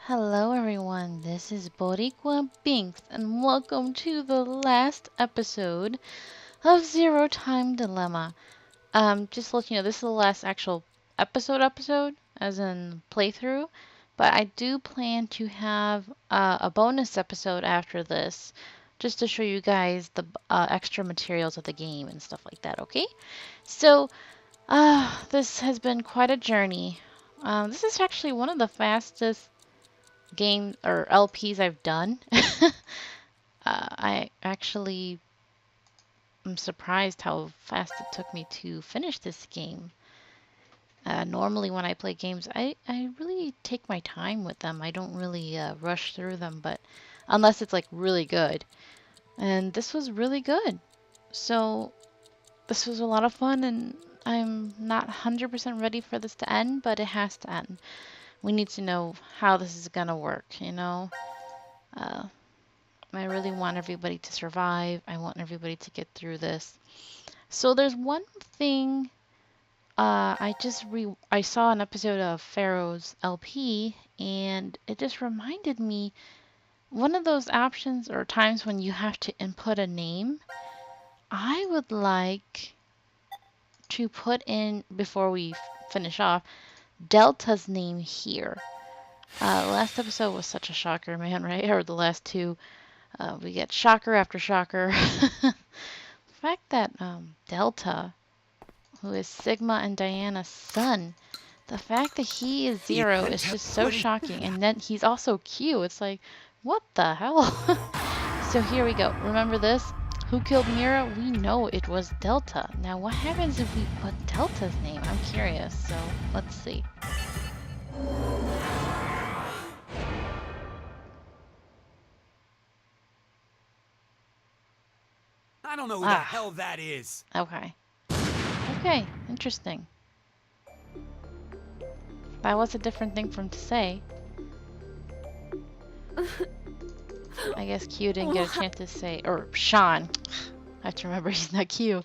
Hello everyone, this is Boricua Binks and welcome to the last episode of Zero Time Dilemma. Just to let you know, this is the last actual episode, as in playthrough, but I do plan to have a bonus episode after this, just to show you guys the extra materials of the game and stuff like that, okay? So, this has been quite a journey. This is actually one of the fastest game or LPs I've done. I actually am surprised how fast it took me to finish this game. Normally when I play games, I really take my time with them. I don't really rush through them, but unless it's like really good. And this was really good. So this was a lot of fun and I'm not 100% ready for this to end, but it has to end. We need to know how this is gonna work, you know? Uh, I really want everybody to survive. I want everybody to get through this. So there's one thing I saw an episode of Pharaoh's LP and it just reminded me one of those options or times when you have to input a name. I would like to put in, before we finish off, Delta's name here. Last episode was such a shocker, man, right? Or the last two. We get shocker after shocker. The fact that Delta, who is Sigma and Diana's son, the fact that he is Zero is just so shocking. And then he's also Q. It's like, what the hell? So here we go. Remember this? Who killed Mira? We know it was Delta. Now what happens if we put Delta's name? I'm curious. So let's see. I don't know who the hell that is. Okay. Okay, interesting. That was a different thing for him to say. I guess Q didn't get a chance to say, or Sean. I have to remember he's not Q.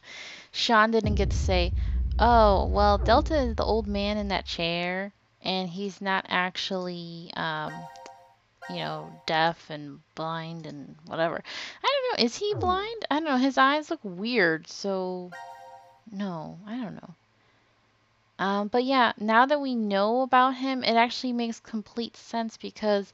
Sean didn't get to say, oh, well, Delta is the old man in that chair, and he's not actually, you know, deaf and blind and whatever. I don't know, is he blind? I don't know, his eyes look weird, so no, I don't know. But yeah, now that we know about him, it actually makes complete sense because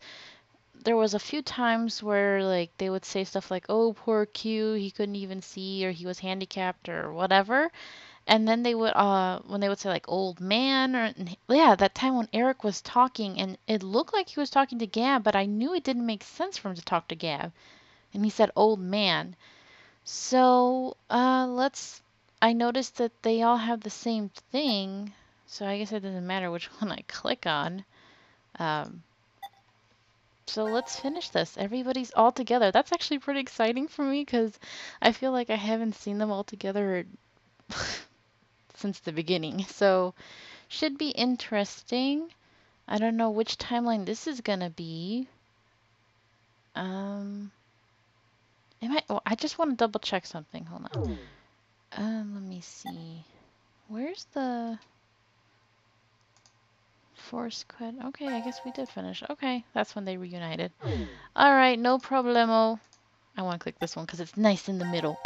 there was a few times where like they would say stuff like, "Oh, poor Q, he couldn't even see or he was handicapped or whatever." And then they would when they would say like old man or yeah, that time when Eric was talking and it looked like he was talking to Gab, but I knew it didn't make sense for him to talk to Gab. And he said old man. So, I noticed that they all have the same thing, so I guess it doesn't matter which one I click on. Um, so let's finish this. Everybody's all together. That's actually pretty exciting for me because I feel like I haven't seen them all together since the beginning. So should be interesting. I don't know which timeline this is gonna be. Well, I just want to double check something. Hold on. Let me see. Where's the Force quit? Okay, I guess we did finish. Okay, that's when they reunited. Alright, no problemo. I want to click this one because it's nice in the middle.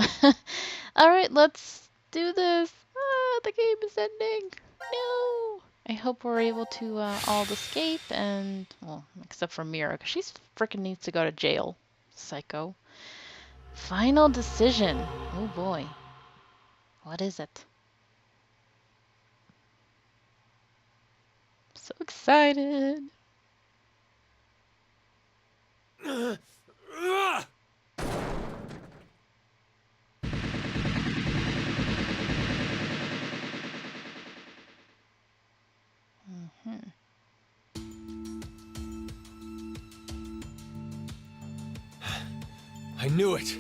Alright, let's do this. Ah, the game is ending. No! I hope we're able to all escape and, well, except for Mira, because she's freaking needs to go to jail. Psycho. Final decision. Oh boy. What is it? So excited. I knew it.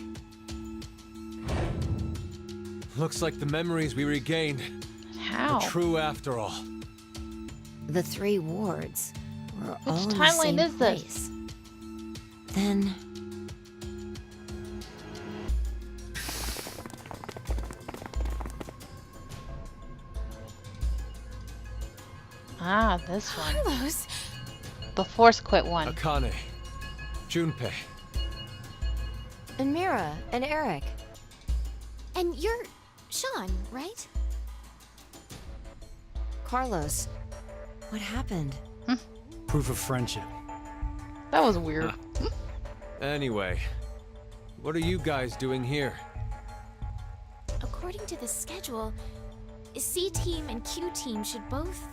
Looks like the memories we regained How? are true after all. The three wards were all in the timeline same is this? place. Then Ah, this one. Carlos, The Force Quit one. Akane. Junpei. And Mira and Eric. And you're Sean, right? Carlos, what happened? Proof of friendship. That was weird. Anyway, what are you guys doing here? According to the schedule, C team and Q team should both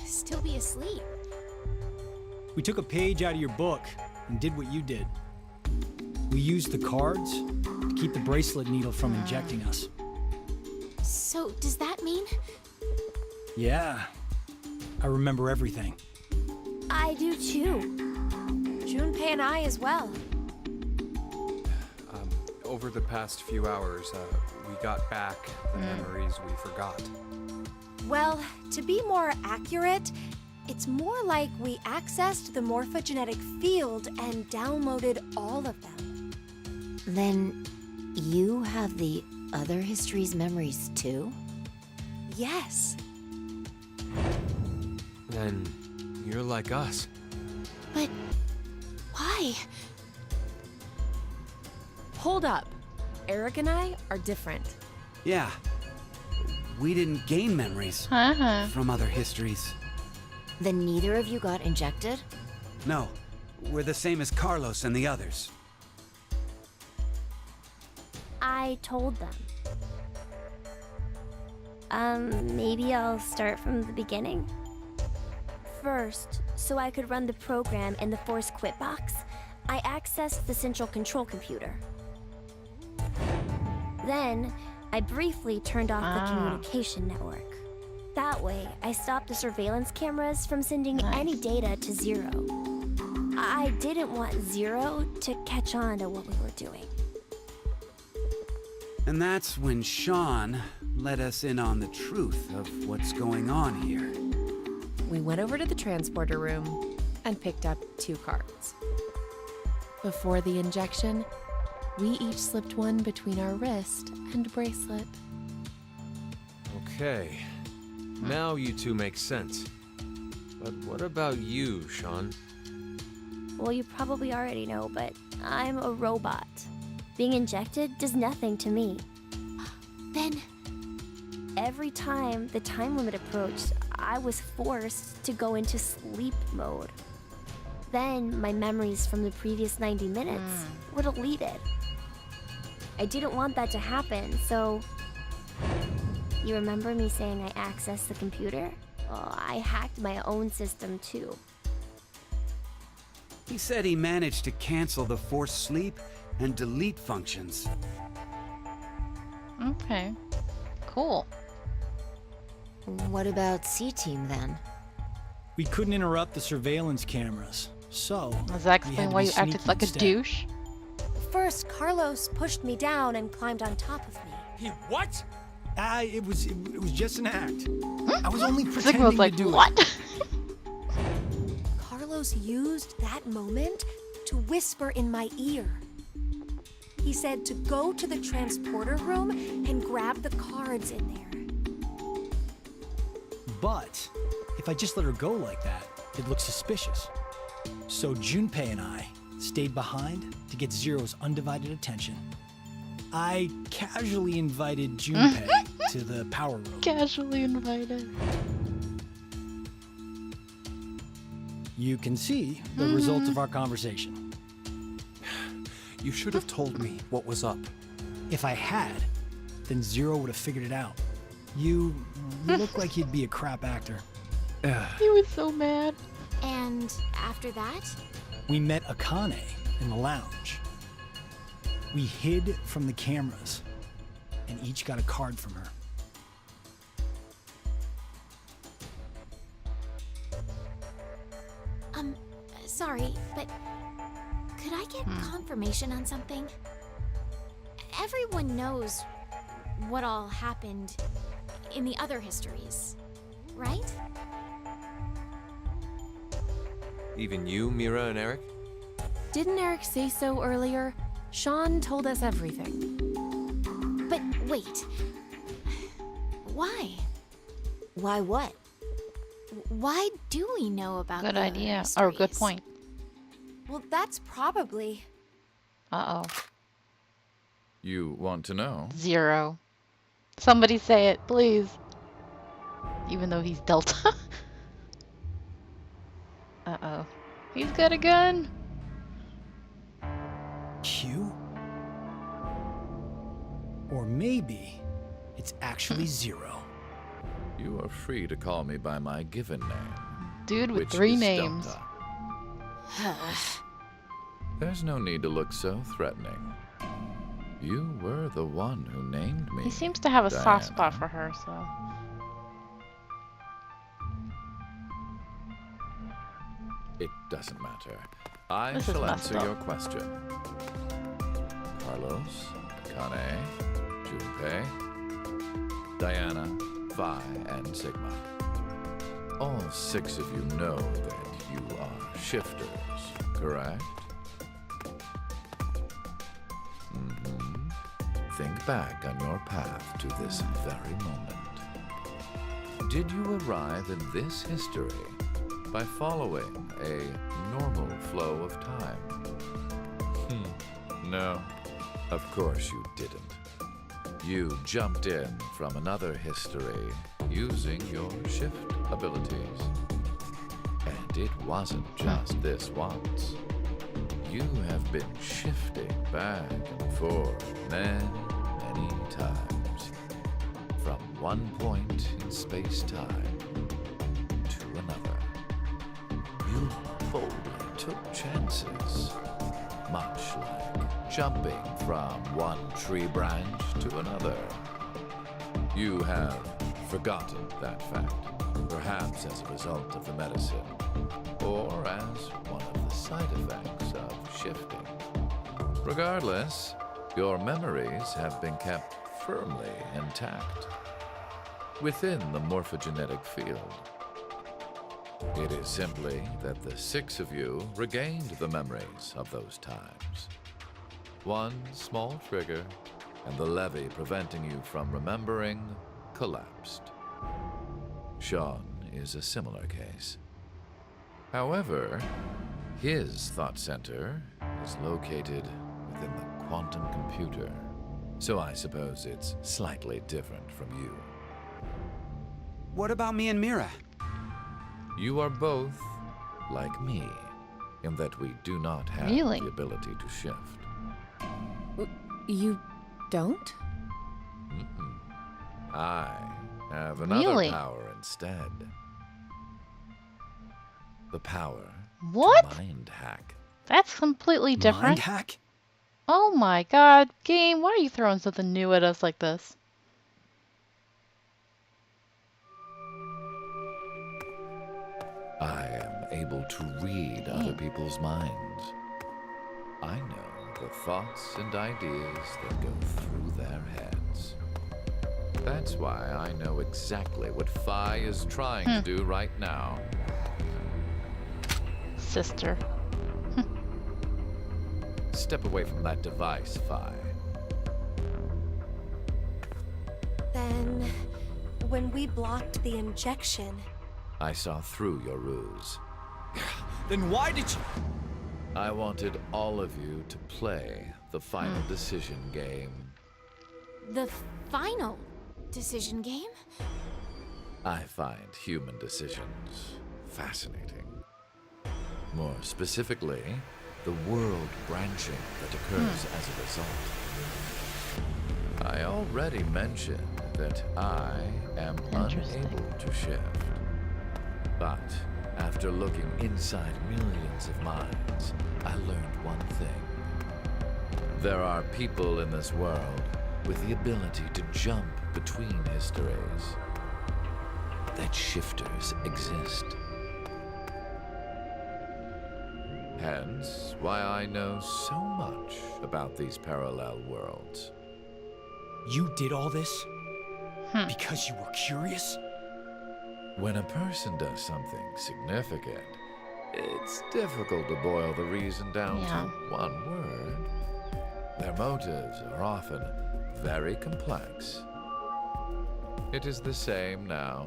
still be asleep. We took a page out of your book and did what you did. We used the cards to keep the bracelet needle from injecting us. So, does that mean? Yeah, I remember everything. I do too. Junpei and I as well. Over the past few hours, we got back the memories we forgot. Well, to be more accurate, it's more like we accessed the morphogenetic field and downloaded all of them. Then you have the other history's memories too? Yes. Then you're like us. But why? Hold up. Eric and I are different. Yeah. We didn't gain memories from other histories. Then neither of you got injected? No, we're the same as Carlos and the others. I told them. Maybe I'll start from the beginning. First, so I could run the program in the Force Quit box, I accessed the central control computer. Then, I briefly turned off the communication network. That way, I stopped the surveillance cameras from sending any data to Zero. I didn't want Zero to catch on to what we were doing. And that's when Sean let us in on the truth of what's going on here. We went over to the transporter room and picked up 2 cards. Before the injection, we each slipped one between our wrist and bracelet. Okay. Now you two make sense. But what about you, Sean? Well, you probably already know, but I'm a robot. Being injected does nothing to me. Then Every time the time limit approached, I was forced to go into sleep mode. Then my memories from the previous 90 minutes were deleted. I didn't want that to happen, so... You remember me saying I accessed the computer? Well, I hacked my own system too. He said he managed to cancel the forced sleep and delete functions. Okay. Cool. What about C-Team then? We couldn't interrupt the surveillance cameras, so... Does that we explain had to why be you acted sneaky like a instead. douche? First, Carlos pushed me down and climbed on top of me. He what? It was just an act. I was only Sigma pretending was like, to do what? it. Carlos used that moment to whisper in my ear. He said to go to the transporter room and grab the cards in there. But if I just let her go like that, it looks suspicious. So Junpei and I stayed behind to get Zero's undivided attention. I casually invited Junpei to the power room. Casually invited. You can see the results of our conversation. You should have told me what was up. If I had, then Zero would have figured it out. You look like you'd be a crap actor. He was so mad. And after that? We met Akane in the lounge. We hid from the cameras and each got a card from her. Sorry, but could I get confirmation on something? Everyone knows what all happened in the other histories, right? Even you, Mira and Eric? Didn't Eric say so earlier? Sean told us everything. But wait. Why? Why what? Why do we know about Good the idea. Or good histories? point. Well, that's probably. Uh-oh. You want to know? 0. Somebody say it, please. Even though he's Delta. Uh-oh. He's got a gun. Q? Or maybe it's actually 0. You are free to call me by my given name. Dude with which 3 is names. Delta. There's no need to look so threatening. You were the one who named me. He seems to have a soft spot Diana. for her, so. It doesn't matter. I This is shall messed answer up. your question. Carlos, Kane, Junpei, Diana, Vi, and Sigma. All 6 of you know that you are shifters, correct? Think back on your path to this very moment. Did you arrive in this history by following a normal flow of time? No, of course you didn't. You jumped in from another history using your shift abilities. And it wasn't just this once. You have been shifting back and forth many times. From one point in space-time to another. You boldly took chances. Much like jumping from one tree branch to another. You have forgotten that fact, perhaps as a result of the medicine, or as one of the side effects of shifting. Regardless, your memories have been kept firmly intact within the morphogenetic field. It is simply that the 6 of you regained the memories of those times. One small trigger, and the levee preventing you from remembering collapsed. Sean is a similar case. However, his thought center is located within the quantum computer, so I suppose it's slightly different from you. What about me and Mira? You are both like me, in that we do not have Really? the ability to shift. You don't? I have another Really? power instead. The power What? to mind hack. That's completely Mind different. hack? Oh my god, game, why are you throwing something new at us like this? I am able to read other people's minds. I know the thoughts and ideas that go through their heads. That's why I know exactly what Phi is trying to do right now. Sister. Step away from that device, Phi. Then, when we blocked the injection, I saw through your ruse. Then why did you... I wanted all of you to play the final decision game. The final decision game? I find human decisions fascinating. More specifically, the world branching that occurs as a result. I already mentioned that I am Interesting. unable to shift. But after looking inside millions of minds, I learned one thing. There are people in this world with the ability to jump between histories. That shifters exist. Hence, why I know so much about these parallel worlds. You did all this? Because you were curious? When a person does something significant, it's difficult to boil the reason down Yeah. to one word. Their motives are often very complex. It is the same now.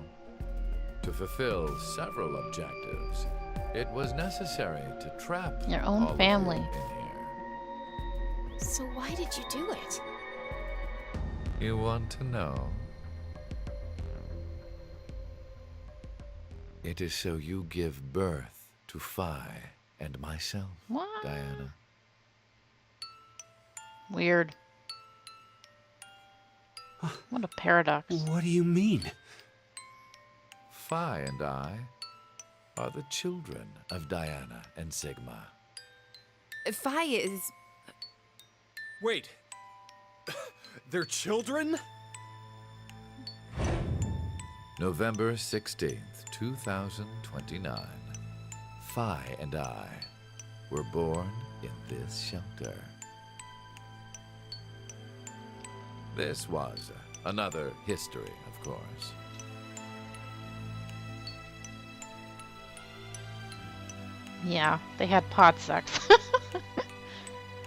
To fulfill several objectives, it was necessary to trap Your own all of you family. in here. So why did you do it? You want to know? It is so you give birth to Phi and myself, What? Diana. Weird. What a paradox. What do you mean? Phi and I are the children of Diana and Sigma. Phi is. Wait. They're children? November 16th, 2029. Phi and I were born in this shelter. This was another history, of course. Yeah, they had pod sex.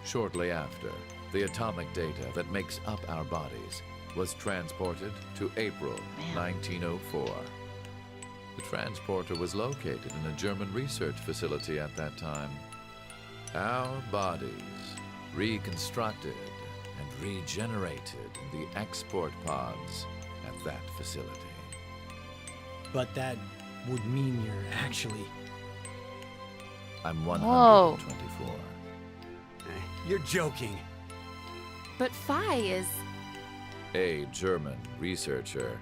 Shortly after, the atomic data that makes up our bodies was transported to April 1904. The transporter was located in a German research facility at that time. Our bodies reconstructed and regenerated in the export pods at that facility. But that would mean you're actually... I'm Whoa. 124. You're joking. But Phi is. A German researcher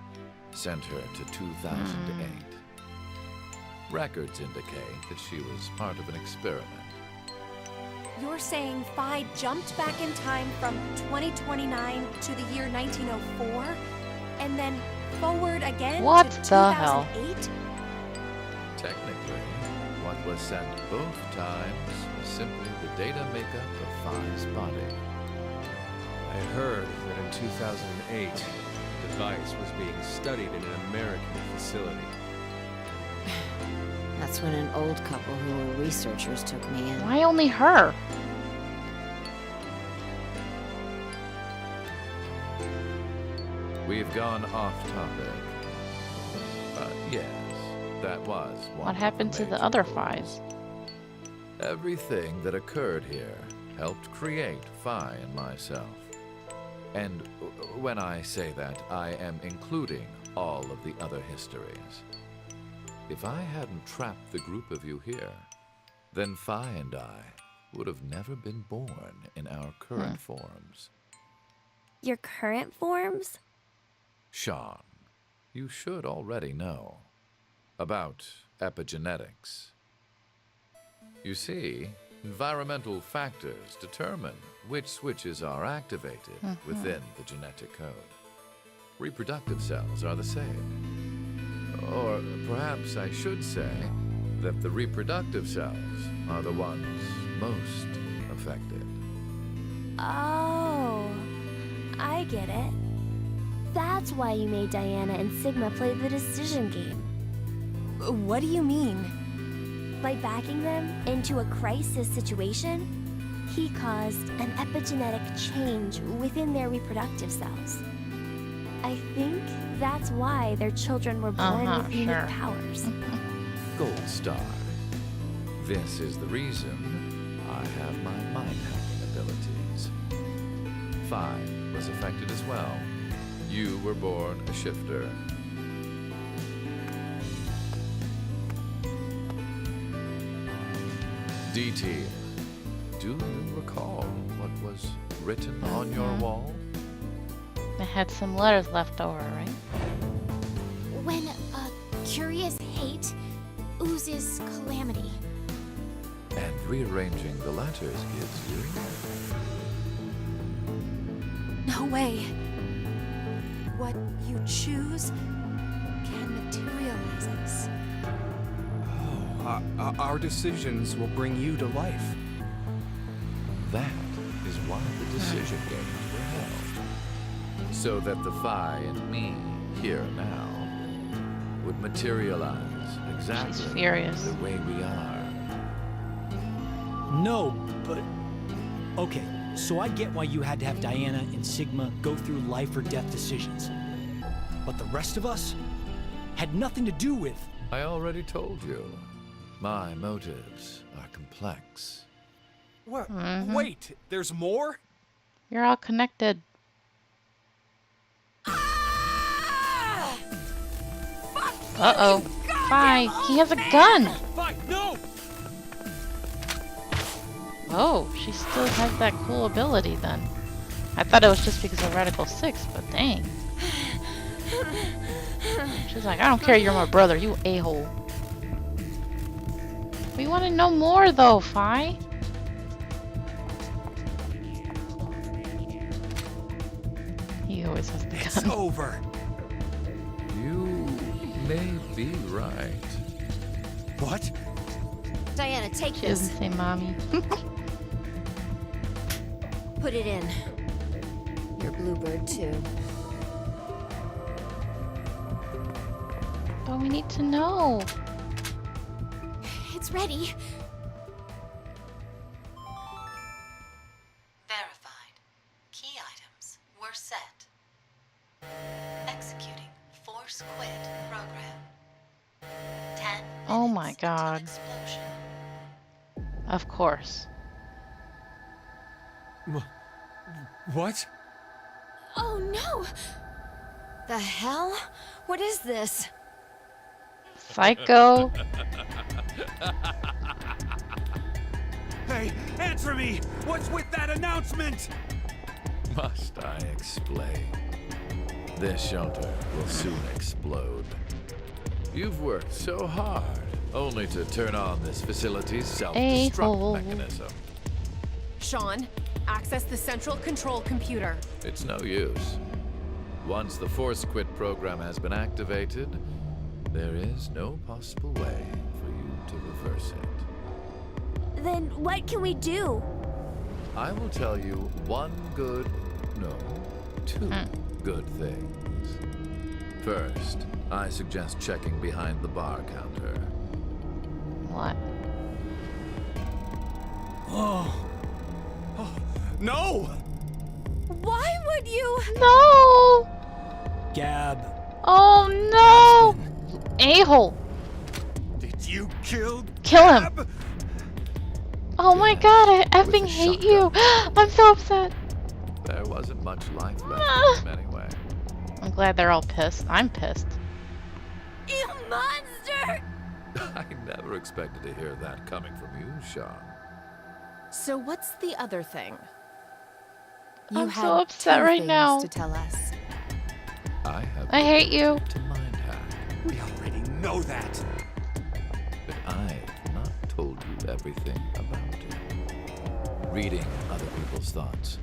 sent her to 2008. Records indicate that she was part of an experiment. You're saying Phi jumped back in time from 2029 to the year 1904, and then forward again What to the hell? 2008? Technically, what was sent both times was simply the data makeup of Phi's body. I heard that in 2008, the device was being studied in an American facility. That's when an old couple who were researchers took me in. Why only her? We've gone off topic. But yes, that was one What of happened to the major other goals. Phis? Everything that occurred here helped create Phi and myself. And when I say that, I am including all of the other histories. If I hadn't trapped the group of you here, then Phi and I would have never been born in our current forms. Your current forms? Sean, you should already know about epigenetics. You see, environmental factors determine which switches are activated within the genetic code. Reproductive cells are the same. Or perhaps I should say that the reproductive cells are the ones most affected. Oh, I get it. That's why you made Diana and Sigma play the decision game. What do you mean? By backing them into a crisis situation, he caused an epigenetic change within their reproductive cells. I think that's why their children were born with unique powers. Gold Star. This is the reason I have my mind-helping abilities. Phi was affected as well. You were born a shifter. D-Team, do you recall what was written on your wall? They had some letters left over, right? When curious hate oozes calamity. And rearranging the letters gives you... No way. What you choose can materialize us. Our decisions will bring you to life. That is why the decision games were held. So that the Phi and me, here now, would materialize exactly She's furious. the way we are. No, but... Okay, so I get why you had to have Diana and Sigma go through life or death decisions. But the rest of us? had nothing to do with... I already told you. My motives are complex. What? Wait, there's more? You're all connected. Uh-oh. Bye. He has a gun. Fine, no! Oh, she still has that cool ability then. I thought it was just because of Radical 6, but dang. She's like, I don't care, you're my brother, you a-hole. We want to know more though, Fi. He always has the gun. It's over. You may be right. What? Diana, take She this. doesn't say mommy. Put it in. Your bluebird, too. But we need to know. It's ready. Verified. Key items were set. Executing Force Quit program. 10 Oh my minutes until god. explosion. Of course. What? Oh no! The hell? What is this? Psycho. Hey, answer me! What's with that announcement? Must I explain? This shelter will soon explode. You've worked so hard, only to turn on this facility's self-destruct A-hole. mechanism. Sean, access the central control computer. It's no use. Once the Force Quit program has been activated, there is no possible way for you to reverse it. Then what can we do? I will tell you two good things. First, I suggest checking behind the bar counter. What? No! Why would you? No! Gab. Oh no! A-hole. Did you kill Kill him. Gab? Oh my god, I effing a hate you. I'm so upset. There wasn't much life left in him anyway. I'm glad they're all pissed. I'm pissed. You monster! I never expected to hear that coming from you, Sean. So what's the other thing? I'm had so upset two right things now. to tell us. I hate you. To mind hack, We already know that. but I've not told you everything about it. Reading other people's thoughts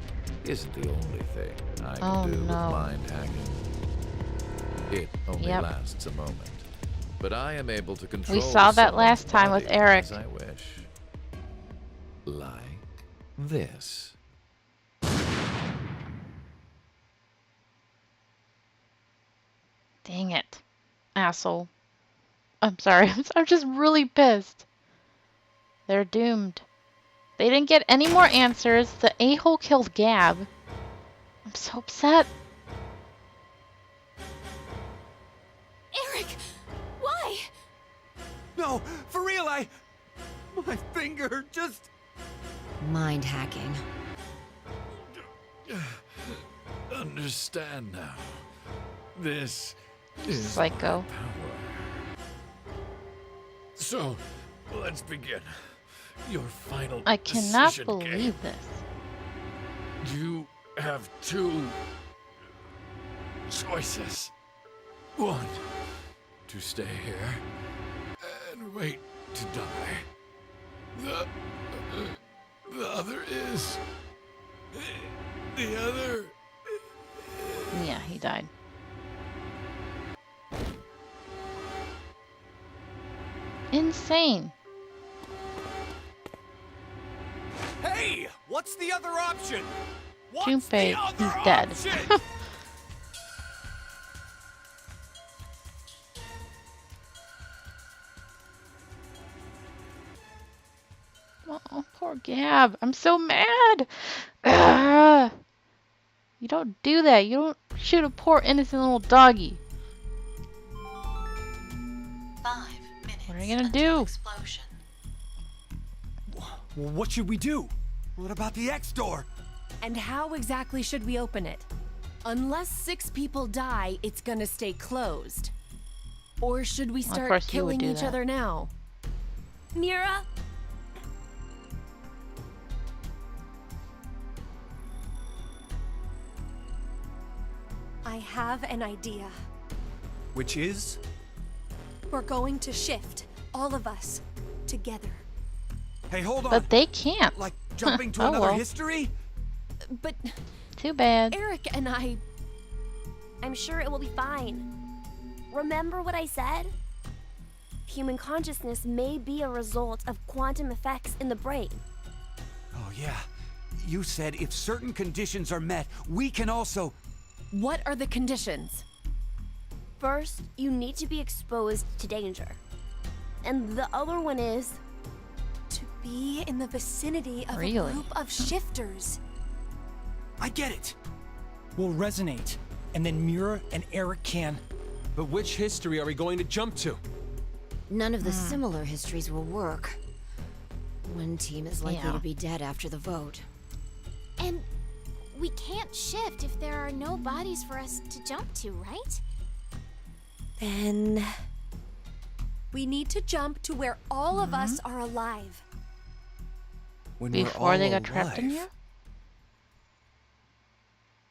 isn't the only thing I can Oh, do with no. mind hacking. It only Yep. lasts a moment, but I am able to control. saw that someone's last time with body Eric. as I wish. Like this. Dang it. Asshole. I'm sorry. I'm just really pissed. They're doomed. They didn't get any more answers. The a-hole killed Gab. I'm so upset. Eric! Why? No, for real, my finger just... Mind hacking. Understand now. This is Psycho. my power. So, let's begin. Your final I cannot decision believe game. this. You have two choices. One, to stay here and wait to die. The other is... The other... Yeah, he died. Insane. Hey, what's the other option? What's Junpei, the other he's dead. option? Oh, poor Gab. I'm so mad. Ugh. You don't do that. You don't shoot a poor innocent little doggy. are you gonna do? Explosion. What should we do? What about the X door? And how exactly should we open it? Unless 6 people die, it's gonna stay closed. Or should we Of start course you would killing do each that. other now? Mira? I have an idea. Which is? We're going to shift, all of us, together. Hey, hold on. But they can't. Like jumping to Oh, another well. history? But Too bad. Eric and I... I'm sure it will be fine. Remember what I said? Human consciousness may be a result of quantum effects in the brain. Oh, yeah. You said if certain conditions are met, we can also... What are the conditions? First, you need to be exposed to danger. And the other one is... To be in the vicinity of Really? a group of shifters. I get it. We'll resonate, and then Mira and Eric can... But which history are we going to jump to? None of the similar histories will work. One team is likely Yeah. to be dead after the vote. And we can't shift if there are no bodies for us to jump to, right? Then... We need to jump to where all of us are alive. When Before they got trapped in here?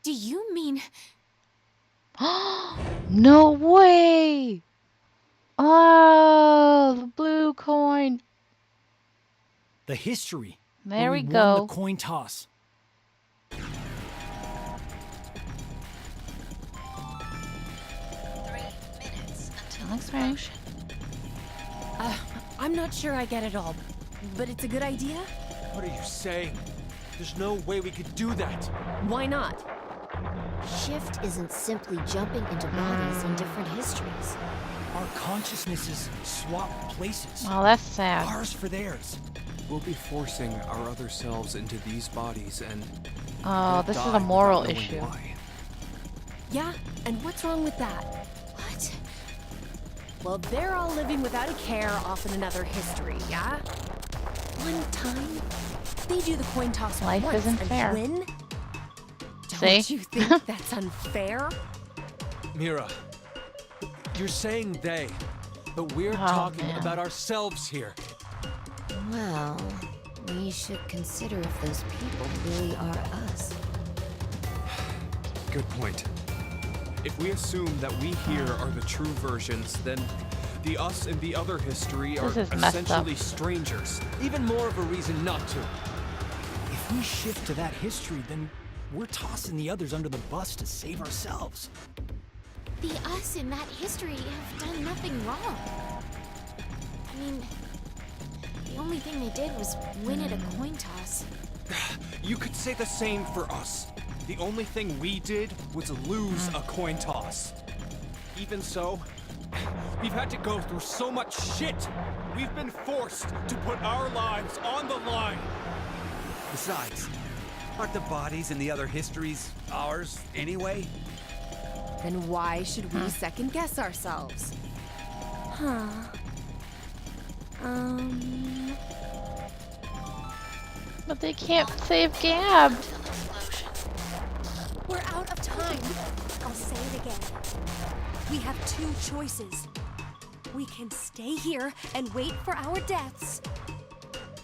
Do you mean No way! Oh, the blue coin. The history. There where we won go. The coin toss. 3 minutes until Okay. explosion. I'm not sure I get it all, but it's a good idea? What are you saying? There's no way we could do that. Why not? Shift isn't simply jumping into bodies in different histories. Our consciousnesses swap places. Oh, that's sad. Ours for theirs. We'll be forcing our other selves into these bodies and... Oh, we'll this is die a moral without knowing issue. why. Yeah, and what's wrong with that? what? Well, they're all living without a care off in another history, yeah? One time, they do the coin toss Life once isn't and fair. win. See? Don't you think that's unfair? Mira, you're saying they, but we're Oh, talking man. about ourselves here. Well, we should consider if those people really are us. Good point. If we assume that we here are the true versions, then the us in the other history are This is messed up. essentially strangers. Even more of a reason not to. If we shift to that history, then we're tossing the others under the bus to save ourselves. The us in that history have done nothing wrong. I mean, the only thing they did was win at a coin toss. You could say the same for us. The only thing we did was lose a coin toss. Even so, we've had to go through so much shit. We've been forced to put our lives on the line. Besides, aren't the bodies in the other histories ours anyway? Then why should we second guess ourselves? Huh. But they can't save Gab. We're out of time. I'll say it again. We have 2 choices. We can stay here and wait for our deaths,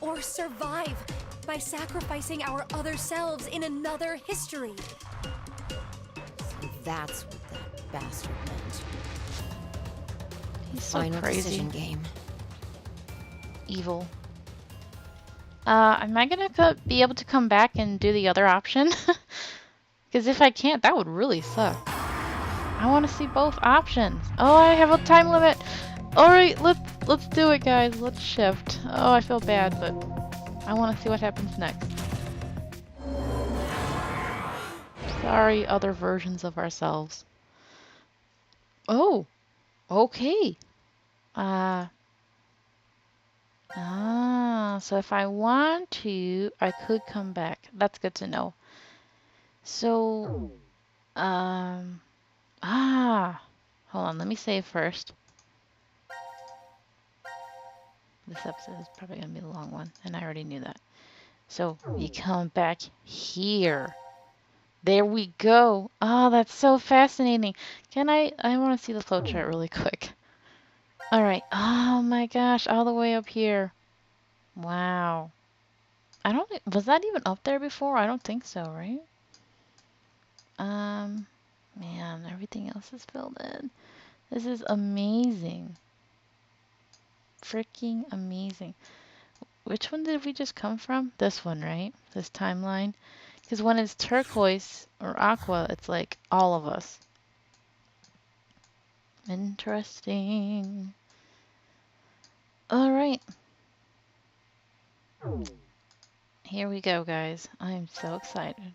or survive by sacrificing our other selves in another history. So that's what that bastard meant. He's so Final crazy. decision game. Evil. Am I gonna be able to come back and do the other option? Because if I can't, that would really suck. I want to see both options. Oh, I have a time limit. All right, let's do it, guys. Let's shift. Oh, I feel bad, but I want to see what happens next. Sorry, other versions of ourselves. Oh, okay. So if I want to, I could come back. That's good to know. So, hold on, let me save first. This episode is probably gonna be a long one, and I already knew that. So you come back here. There we go. Oh, that's so fascinating. Can I want to see the flowchart really quick. All right. Oh my gosh, all the way up here. Wow. Was that even up there before? I don't think so, right? Man, everything else is filled in. This is amazing. Freaking amazing. Which one did we just come from? This one, right? This timeline. Because when it's turquoise or aqua, it's like all of us. Interesting. All right. Here we go, guys. I am so excited.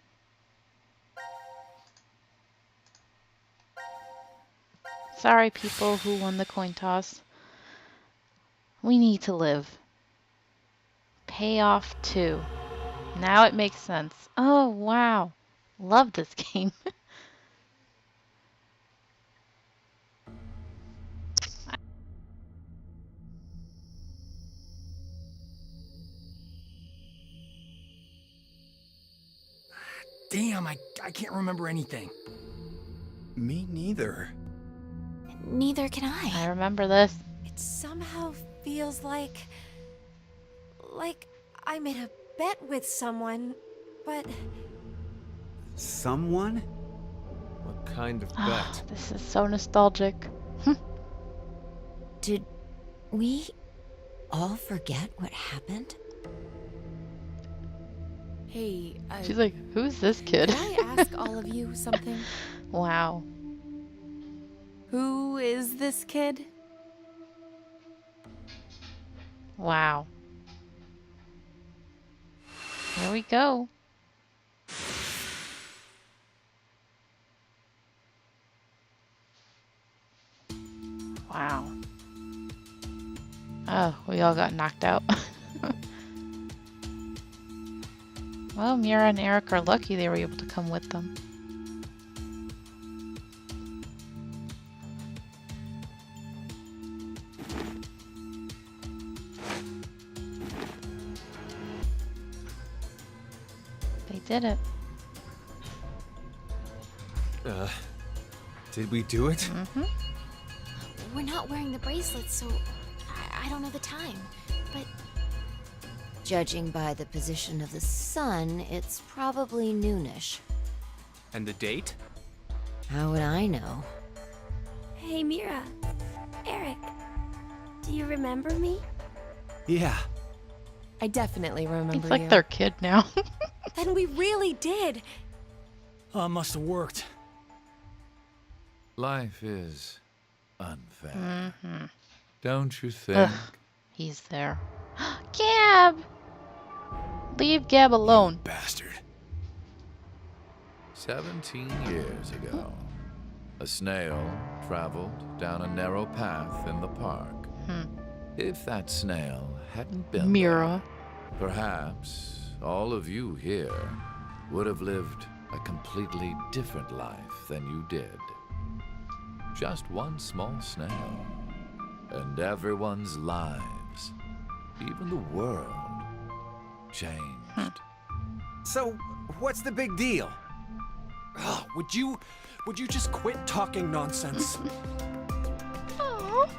Sorry, people who won the coin toss. We need to live. Payoff 2. Now it makes sense. Oh, wow. Love this game. Damn, I can't remember anything. Me neither. Neither can I. I remember this. It somehow feels like I made a bet with someone, but... Someone? What kind of Oh, bet? this is so nostalgic. Did we all forget what happened? Hey, She's like, who's this kid? can I ask all of you something? Wow. Who is this kid? Wow. Here we go. Wow. Oh, we all got knocked out. Well, Mira and Eric are lucky they were able to come with them. They did it. Did we do it? Mm-hmm. We're not wearing the bracelets, so I don't know the time. But Judging by the position of the sun, it's probably noonish. And the date? How would I know? Hey, Mira. Eric. Do you remember me? Yeah. I definitely remember It's like you. their kid now. Then we really did. Must have worked. Life is unfair. Mm-hmm. Don't you think? Ugh, he's there. Gab! Leave Gab alone. Bastard. 17 years ago, a snail traveled down a narrow path in the park. If that snail hadn't been Mira. there, perhaps all of you here would have lived a completely different life than you did. Just one small snail, and everyone's lives, even the world, changed. So, what's the big deal? Ugh, would you just quit talking nonsense? Aww.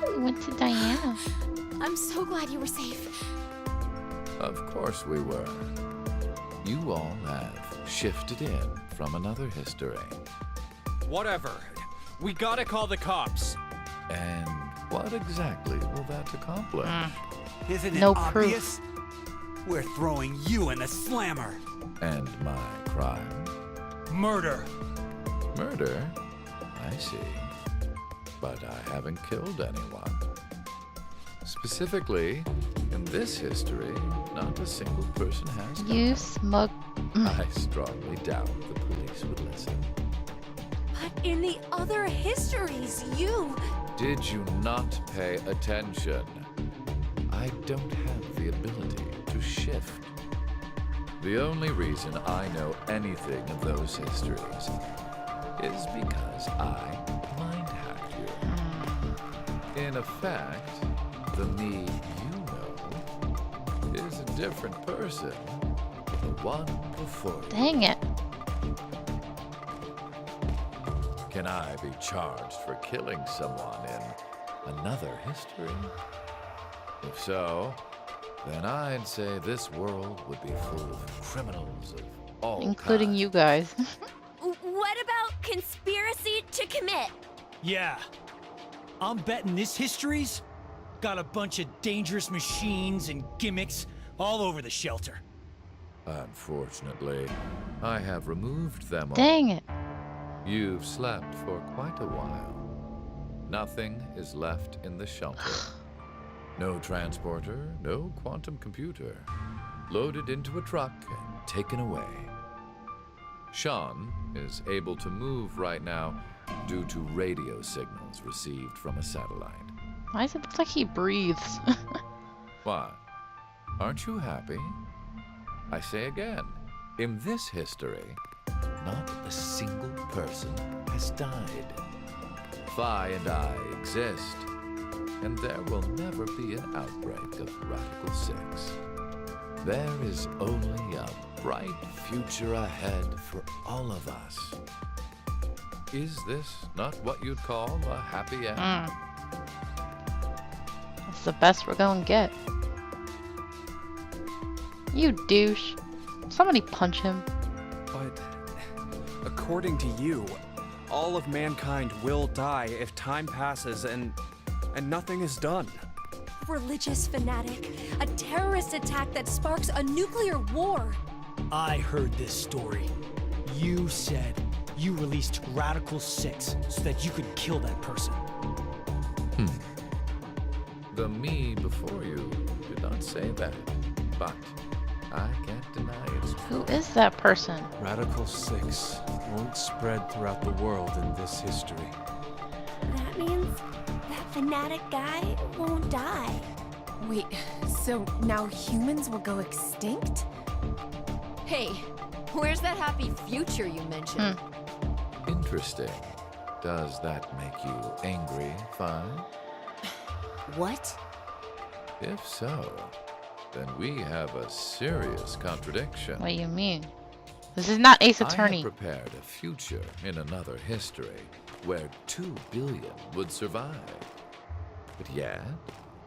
We went to Diana. I'm so glad you were safe. Of course we were. You all have shifted in from another history. Whatever. We gotta call the cops. And what exactly will that accomplish? Isn't it No obvious? We're throwing you in the slammer. And my crime? Murder. Murder? I see. But I haven't killed anyone. Specifically, in this history, not a single person has died. You smug. I strongly doubt the police would listen. But in the other histories, you... Did you not pay attention? I don't have the ability to shift. The only reason I know anything of those histories is because I mind hacked you. In effect, the me you know is a different person than the one before you. Dang it. Can I be charged for killing someone in another history? If so, then I'd say this world would be full of criminals of all Including kinds. you guys. What about conspiracy to commit? Yeah. I'm betting this history's got a bunch of dangerous machines and gimmicks all over the shelter. Unfortunately, I have removed them all. Dang it. You've slept for quite a while. Nothing is left in the shelter. No transporter, no quantum computer. Loaded into a truck and taken away. Sean is able to move right now due to radio signals received from a satellite. Why does it look like he breathes? Why? Aren't you happy? I say again, in this history, not a single person has died. Phi and I exist, and there will never be an outbreak of Radical 6. There is only a bright future ahead for all of us. Is this not what you'd call a happy end? That's the best we're gonna get. You douche. Somebody punch him. But according to you, all of mankind will die if time passes and nothing is done. Religious fanatic, a terrorist attack that sparks a nuclear war. I heard this story. You said you released Radical 6 so that you could kill that person. The me before you did not say that, but I can't deny it's Who true. is that person? Radical 6 won't spread throughout the world in this history. That means that fanatic guy won't die. Wait, so now humans will go extinct? Hey, where's that happy future you mentioned? Interesting. Does that make you angry, Phi? What? If so, then we have a serious contradiction. What do you mean? This is not Ace I Attorney. have prepared a future in another history where 2 billion would survive. But yet,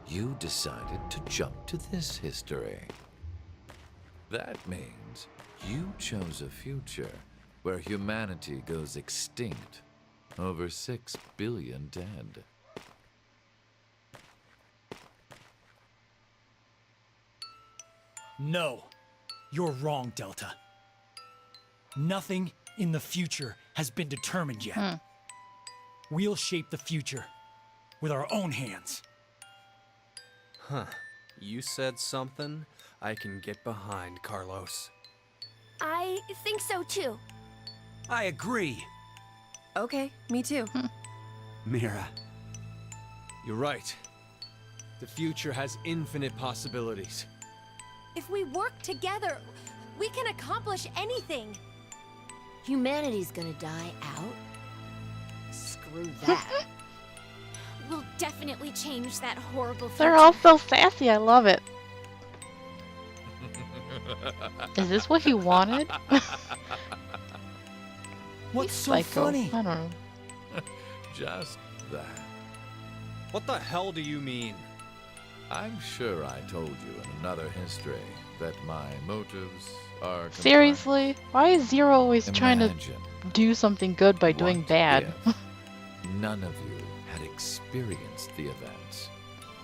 you decided to jump to this history. That means you chose a future where humanity goes extinct, over 6 billion dead. No, you're wrong, Delta. Nothing in the future has been determined yet. We'll shape the future with our own hands. Huh. You said something I can get behind, Carlos. I think so too. I agree. Okay, me too. Mira, You're right. The future has infinite possibilities. If we work together, we can accomplish anything. Humanity's gonna die out? Screw that. We'll definitely change that horrible future. They're all so sassy. I love it. Is this what he wanted? What's so Psycho. funny? I don't know. Just that. What the hell do you mean? I'm sure I told you in another history that my motives are compliant. Seriously? Why is Zero always trying to Imagine do something good by doing what bad? if none of you had experienced the events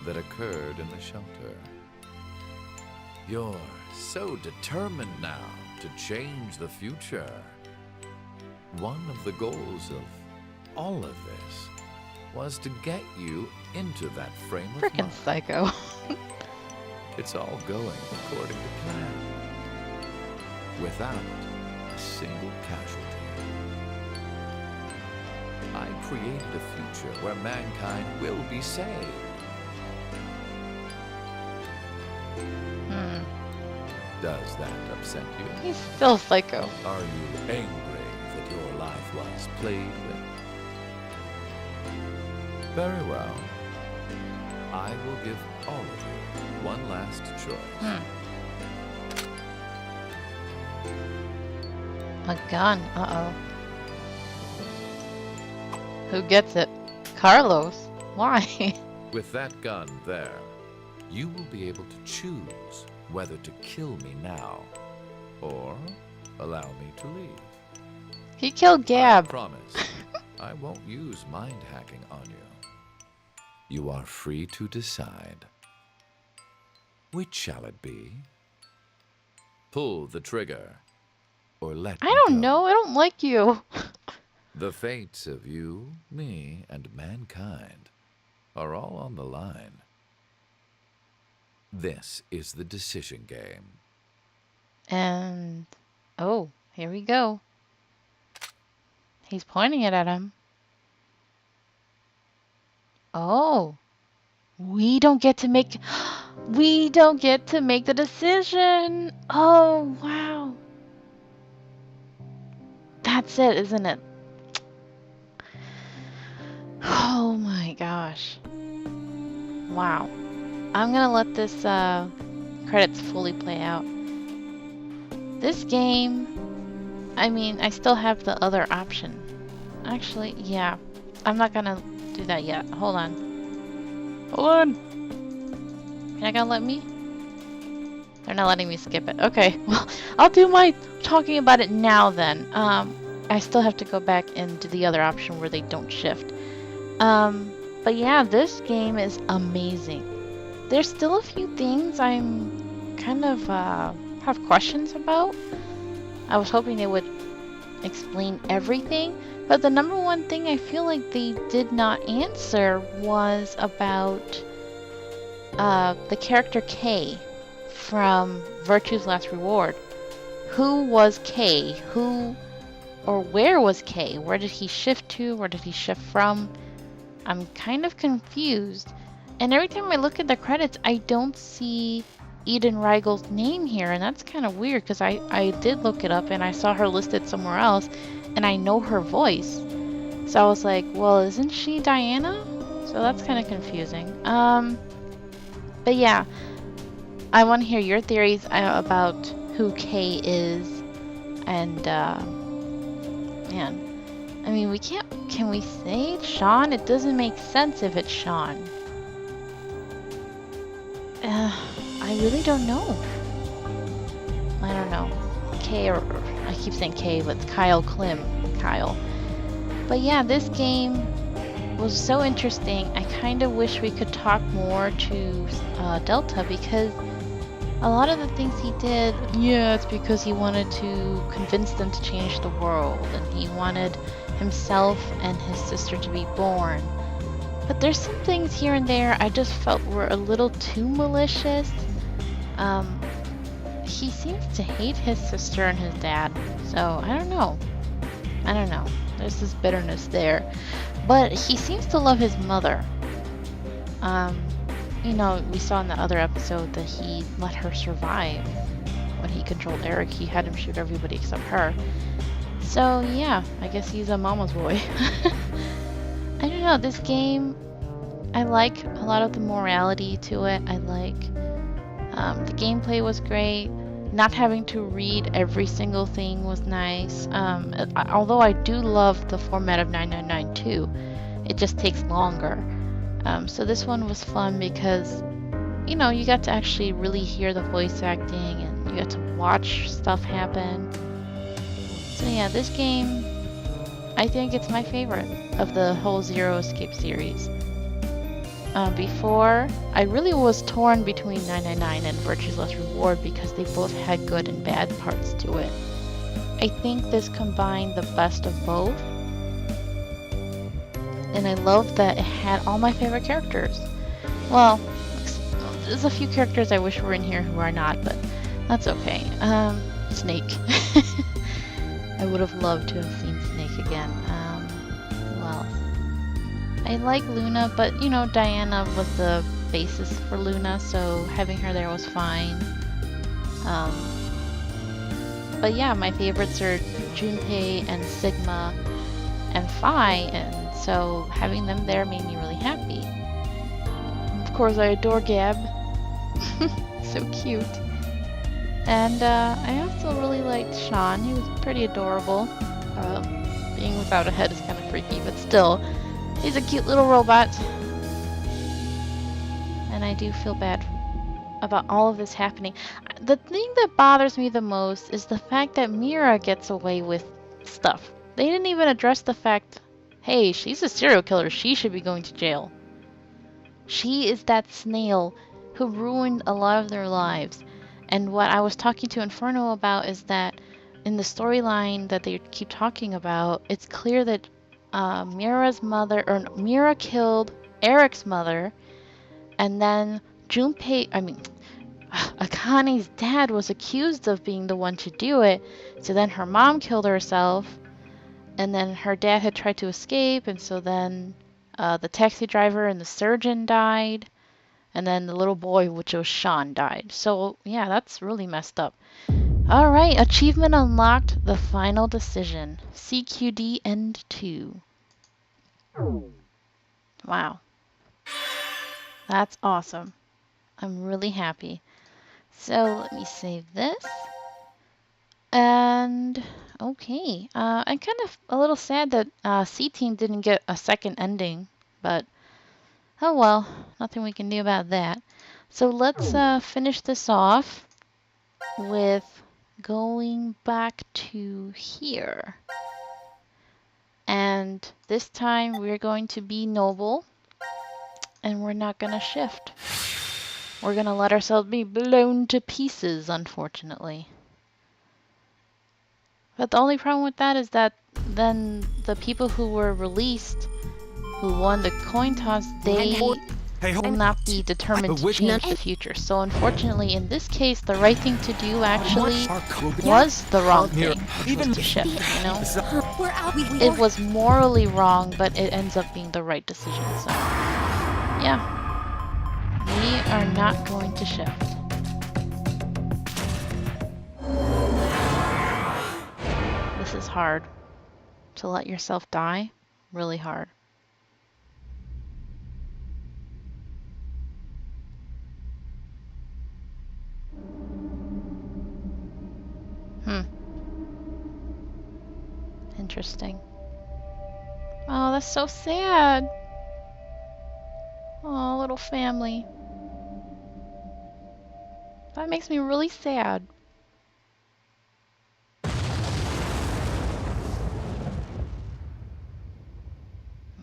that occurred in the shelter. You're so determined now to change the future. One of the goals of all of this was to get you into that frame of Frickin' mind. psycho. It's all going according to plan, without a single casualty. I created a future where mankind will be saved. Does that upset you? He's still psycho. Are you angry that your life was played with? Very well. I will give all of you one last choice. A gun. Uh-oh. Who gets it? Carlos. Why? With that gun there, you will be able to choose whether to kill me now or allow me to leave. He killed Gab. I promise I won't use mind hacking on you. You are free to decide. Which shall it be? Pull the trigger or let I me don't go. know. I don't like you. The fates of you, me, and mankind are all on the line. This is the decision game. And oh, here we go. He's pointing it at him. Oh, we don't get to make the decision. Oh, wow. That's it, isn't it? Oh my gosh. Wow. I'm gonna let this credits fully play out. This game, I mean, I still have the other option. Actually, yeah. I'm not gonna do that yet. Hold on. Hold on! You're not gonna let me? They're not letting me skip it. Okay, well, I'll do my talking about it now then. I still have to go back and do the other option where they don't shift. But yeah, this game is amazing. There's still a few things I'm kind of have questions about. I was hoping they would explain everything, but the number one thing I feel like they did not answer was about the character Kay from Virtue's Last Reward. Who was Kay? Who or where was Kay? Where did he shift to? Where did he shift from? I'm kind of confused. And every time I look at the credits, I don't see Eden Reigel's name here, and that's kind of weird because I did look it up and I saw her listed somewhere else, and I know her voice. So I was like, well, isn't she Diana? So that's kind of confusing. But yeah, I want to hear your theories about who Kay is, and man, I mean, can we say Sean? It doesn't make sense if it's Sean. I really don't know. I don't know. Kay, or I keep saying Kay, but it's Kyle Klim. Kyle. But yeah, this game was so interesting. I kind of wish we could talk more to Delta, because a lot of the things he did, yeah, it's because he wanted to convince them to change the world, and he wanted himself and his sister to be born. But there's some things here and there I just felt were a little too malicious. He seems to hate his sister and his dad, so I don't know. There's this bitterness there. But he seems to love his mother. You know, we saw in the other episode that he let her survive. When he controlled Eric, he had him shoot everybody except her. So yeah, I guess he's a mama's boy. I don't know, this game, I like a lot of the morality to it. I like the gameplay was great. Not having to read every single thing was nice. Although I do love the format of 9992, it just takes longer. So this one was fun because, you know, you got to actually really hear the voice acting and you got to watch stuff happen. So yeah, this game, I think it's my favorite of the whole Zero Escape series. Before, I really was torn between 999 and Virtue's Last Reward because they both had good and bad parts to it. I think this combined the best of both. And I love that it had all my favorite characters. Well, there's a few characters I wish were in here who are not, but that's okay. Snake. I would have loved to have seen Snake again. Who else? I like Luna, but you know, Diana was the basis for Luna, so having her there was fine. But yeah, my favorites are Junpei and Sigma and Phi, and so having them there made me really happy. Of course, I adore Gab. So cute. And I also really liked Sean. He was pretty adorable. Being without a head is kind of freaky, but still, he's a cute little robot. And I do feel bad about all of this happening. The thing that bothers me the most is the fact that Mira gets away with stuff. They didn't even address the fact, hey, she's a serial killer. She should be going to jail. She is that snail who ruined a lot of their lives. And what I was talking to Inferno about is that in the storyline that they keep talking about, it's clear that Mira killed Eric's mother, and then Akane's dad was accused of being the one to do it. So then her mom killed herself, and then her dad had tried to escape, and so then the taxi driver and the surgeon died, and then the little boy, which was Sean, died. So yeah, that's really messed up. Alright, achievement unlocked, the final decision. CQD End 2. Wow. That's awesome. I'm really happy. So let me save this. And okay, I'm kind of a little sad that C-Team didn't get a second ending, but oh well, nothing we can do about that. So let's finish this off with going back to here. And this time we're going to be noble, and we're not gonna shift. We're gonna let ourselves be blown to pieces, unfortunately. But the only problem with that is that then the people who were released, who won the coin toss, they will not be determined to change the future. So unfortunately, in this case, the right thing to do actually was the wrong thing, which was to shift, you know? It was morally wrong, but it ends up being the right decision, so yeah. We are not going to shift. This is hard. To let yourself die, really hard. Interesting. Oh, that's so sad. Oh, little family. That makes me really sad.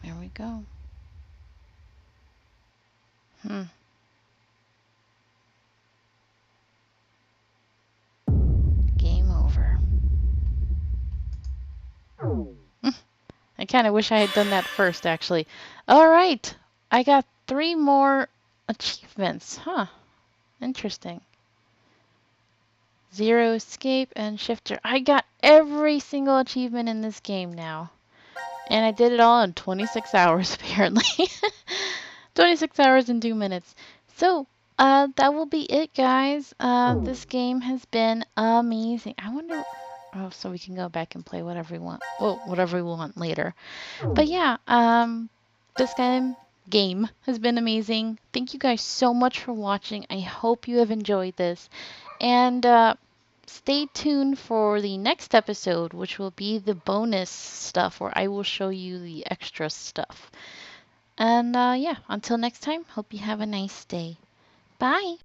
There we go. Game over. I kind of wish I had done that first, actually. Alright, I got 3 more achievements. Huh. Interesting. Zero escape and shifter. I got every single achievement in this game now. And I did it all in 26 hours, apparently. 26 hours and 2 minutes. So, that will be it, guys. This game has been amazing. I wonder... Oh, so we can go back and play whatever we want. Well, whatever we want later. But yeah, this game has been amazing. Thank you guys so much for watching. I hope you have enjoyed this. And stay tuned for the next episode, which will be the bonus stuff, where I will show you the extra stuff. And yeah, until next time, hope you have a nice day. Bye!